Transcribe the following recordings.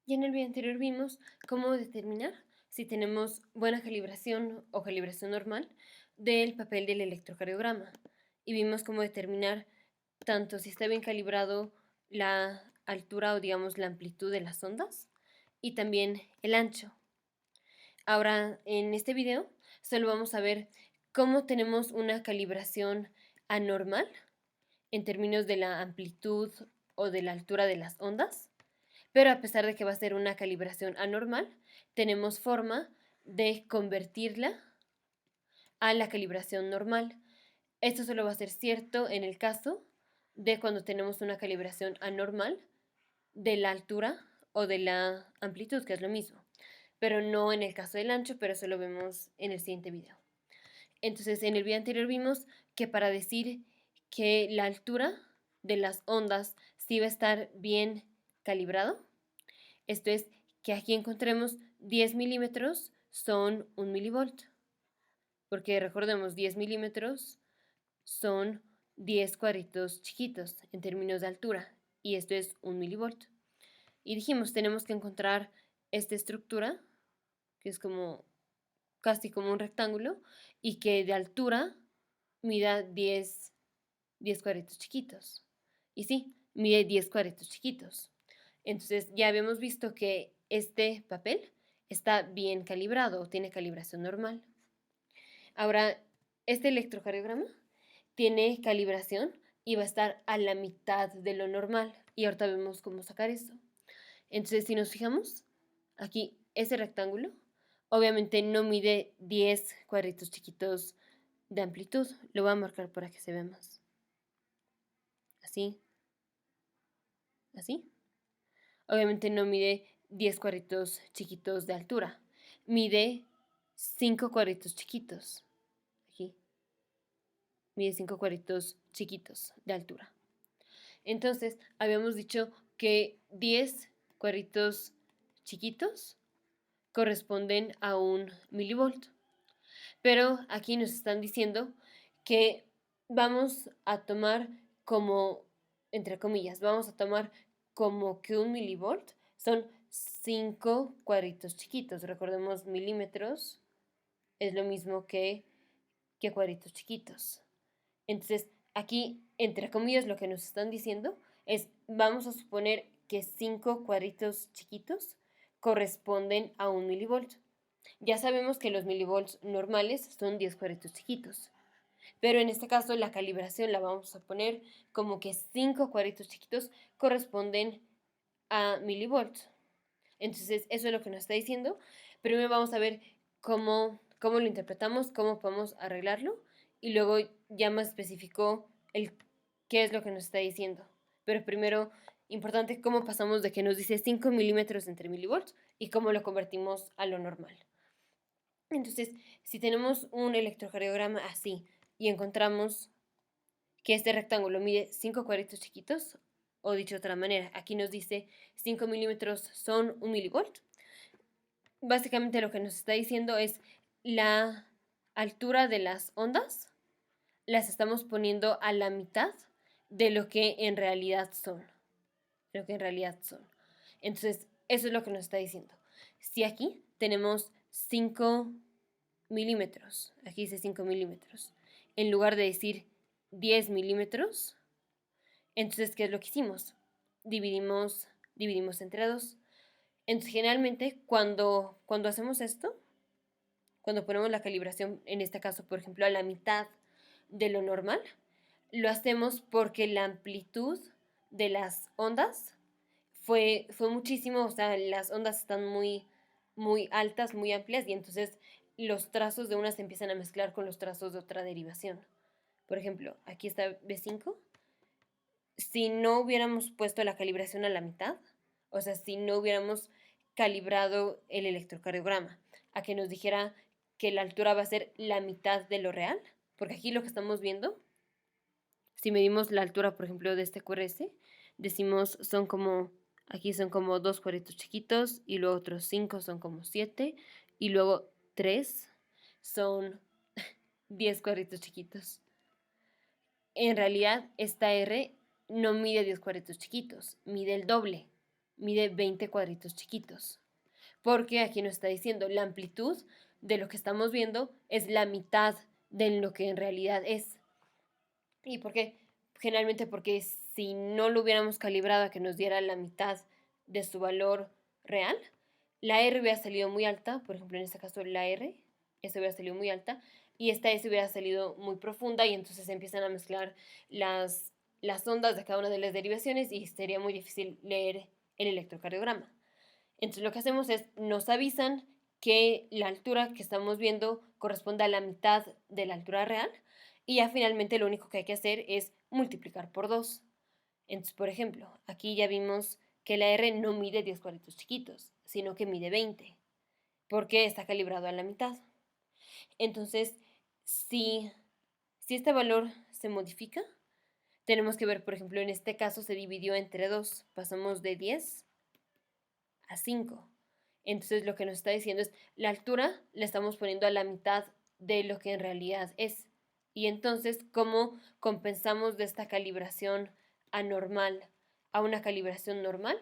Y en el video anterior vimos cómo determinar si tenemos buena calibración o calibración normal del papel del electrocardiograma. Y vimos cómo determinar tanto si está bien calibrado la altura o digamos la amplitud de las ondas y también el ancho. Ahora, en este video solo vamos a ver cómo tenemos una calibración anormal en términos de la amplitud o de la altura de las ondas, pero a pesar de que va a ser una calibración anormal, tenemos forma de convertirla a la calibración normal. Esto solo va a ser cierto en el caso de cuando tenemos una calibración anormal de la altura o de la amplitud, que es lo mismo, pero no en el caso del ancho, pero eso lo vemos en el siguiente video. Entonces, en el video anterior vimos que para decir que la altura de las ondas sí va a estar bien calibrado, esto es que aquí encontremos 10 milímetros son 1 milivolt, porque recordemos 10 milímetros son 10 cuadritos chiquitos en términos de altura, y esto es 1 milivolt. Y dijimos, tenemos que encontrar esta estructura, que es como casi como un rectángulo, y que de altura mida 10 cuadritos chiquitos. Y sí, mide 10 cuadritos chiquitos. Entonces ya habíamos visto que este papel está bien calibrado o tiene calibración normal. Ahora, este electrocardiograma tiene calibración y va a estar a la mitad de lo normal. Y ahorita vemos cómo sacar eso. Entonces, si nos fijamos, aquí ese rectángulo obviamente no mide 10 cuadritos chiquitos de amplitud. Lo voy a marcar para que se vea más. Así, así. Obviamente no mide 10 cuadritos chiquitos de altura. Mide 5 cuadritos chiquitos. Aquí. Mide 5 cuadritos chiquitos de altura. Entonces, habíamos dicho que 10 cuadritos chiquitos corresponden a 1 milivolt. Pero aquí nos están diciendo que vamos a tomar como, entre comillas, vamos a tomar como que 1 milivolt son 5 cuadritos chiquitos. Recordemos, milímetros es lo mismo que cuadritos chiquitos. Entonces, aquí, entre comillas, lo que nos están diciendo es, vamos a suponer que 5 cuadritos chiquitos corresponden a 1 milivolt. Ya sabemos que los milivolts normales son 10 cuadritos chiquitos, pero en este caso la calibración la vamos a poner como que 5 cuadritos chiquitos corresponden a milivolts. Entonces, eso es lo que nos está diciendo. Primero vamos a ver cómo lo interpretamos, cómo podemos arreglarlo, y luego ya más específico el qué es lo que nos está diciendo. Pero primero, importante cómo pasamos de que nos dice 5 milímetros entre milivolts y cómo lo convertimos a lo normal. Entonces, si tenemos un electrocardiograma así y encontramos que este rectángulo mide 5 cuadritos chiquitos, o dicho de otra manera, aquí nos dice 5 milímetros son 1 milivolt, básicamente lo que nos está diciendo es la altura de las ondas las estamos poniendo a la mitad de lo que en realidad son. Entonces, eso es lo que nos está diciendo. Si aquí tenemos 5 milímetros, aquí dice 5 milímetros, en lugar de decir 10 milímetros, entonces, ¿qué es lo que hicimos? Dividimos entre 2. Entonces, generalmente, cuando hacemos esto, cuando ponemos la calibración, en este caso, por ejemplo, a la mitad de lo normal, lo hacemos porque la amplitud de las ondas fue muchísimo, o sea, las ondas están muy, muy altas, muy amplias, y entonces los trazos de una se empiezan a mezclar con los trazos de otra derivación. Por ejemplo, aquí está B5. Si no hubiéramos puesto la calibración a la mitad, o sea, si no hubiéramos calibrado el electrocardiograma a que nos dijera que la altura va a ser la mitad de lo real, porque aquí lo que estamos viendo, si medimos la altura, por ejemplo, de este QRS, decimos aquí son como 2 cuadritos chiquitos, y luego otros 5 son como 7, y luego 3 son 10 cuadritos chiquitos. En realidad, esta R no mide 10 cuadritos chiquitos, mide el doble. mide 20 cuadritos chiquitos. Porque aquí nos está diciendo la amplitud de lo que estamos viendo es la mitad de lo que en realidad es. ¿Y por qué? Generalmente porque si no lo hubiéramos calibrado a que nos diera la mitad de su valor real, la R hubiera salido muy alta, por ejemplo en este caso la R, esa hubiera salido muy alta, y esta S hubiera salido muy profunda, y entonces se empiezan a mezclar las ondas de cada una de las derivaciones y sería muy difícil leer el electrocardiograma. Entonces lo que hacemos es, nos avisan que la altura que estamos viendo corresponde a la mitad de la altura real, y ya finalmente lo único que hay que hacer es multiplicar por 2. Entonces, por ejemplo, aquí ya vimos que la R no mide 10 cuadritos chiquitos, sino que mide 20, porque está calibrado a la mitad. Entonces, si este valor se modifica, tenemos que ver, por ejemplo, en este caso se dividió entre 2, pasamos de 10 a 5. Entonces lo que nos está diciendo es, la altura la estamos poniendo a la mitad de lo que en realidad es. Y entonces, ¿cómo compensamos de esta calibración anormal a una calibración normal?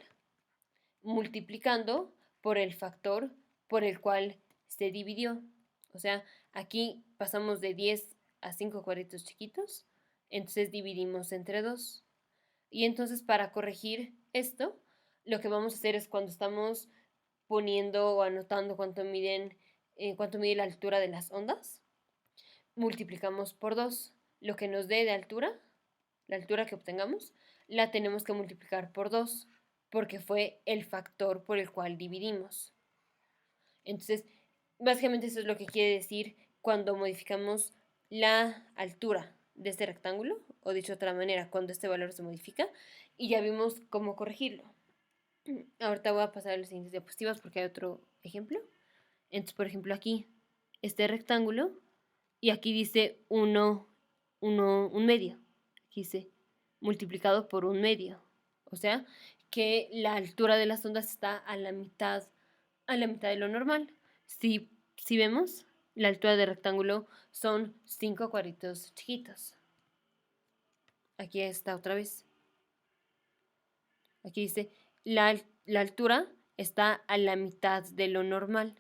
Multiplicando por el factor por el cual se dividió. O sea, aquí pasamos de 10 a 5 cuadritos chiquitos, entonces dividimos entre 2. Y entonces para corregir esto, lo que vamos a hacer es cuando estamos poniendo o anotando cuánto mide la altura de las ondas, multiplicamos por 2. Lo que nos dé de altura, la altura que obtengamos, la tenemos que multiplicar por 2, porque fue el factor por el cual dividimos. Entonces, básicamente eso es lo que quiere decir cuando modificamos la altura de este rectángulo, o dicho de otra manera, cuando este valor se modifica, y ya vimos cómo corregirlo. Ahorita voy a pasar a las siguientes diapositivas porque hay otro ejemplo. Entonces, por ejemplo, aquí, este rectángulo, y aquí dice 1, un medio. Aquí dice multiplicado por un medio. O sea, que la altura de las ondas está a la mitad de lo normal. Si vemos, la altura del rectángulo son 5 cuadritos chiquitos. Aquí está otra vez. Aquí dice, la altura está a la mitad de lo normal.